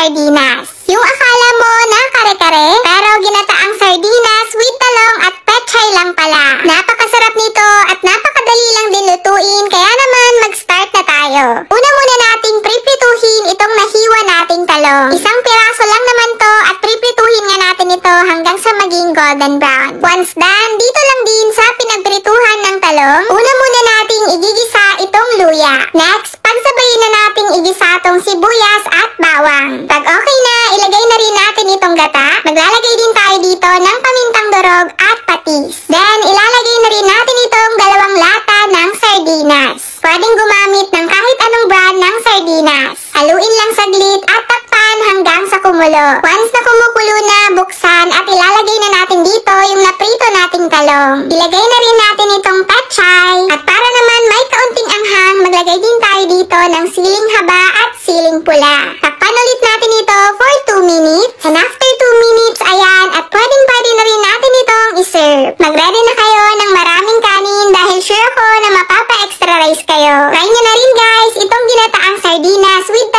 sardinas. Yung akala mo na kare-kare, pero ginataang sardinas with talong at pechay lang pala. Napakasarap nito at napakadali lang din lutuin, kaya naman mag-start na tayo. Una muna nating priprituhin itong nahiwa nating talong. Isang piraso lang naman to at priprituhin nga natin ito hanggang sa maging golden brown. Once done, dito lang din sa pinagprituhan ng talong, una muna nating igigisa itong luya. Next, pagsabayin na nating igisa itong sibuyas at bawang. Pag okay na, ilagay na rin natin itong gata. Maglalagay din tayo dito ng pamintang durog at patis. Then, ilalagay na rin natin itong 2 lata ng sardinas. Pwedeng gumamit ng kahit anong brand ng sardinas. Haluin lang saglit at takpan hanggang sa kumulo. Once na kumukulo na, buksan at ilalagay na natin dito yung naprito nating talong. Ilagay na rin natin itong pechay. At para naman may kaunting anghang, maglagay din tayo dito ng siling haba at siling pula. Takpan ulit natin ito for 2 minutes. And after 2 minutes, ayan, at pwede na rin natin itong iserve. Mag-ready na kayo ng maraming kanin dahil sure ako na mapapa-extra rice kayo. Try nyo na rin guys, itong ginataang sardinas with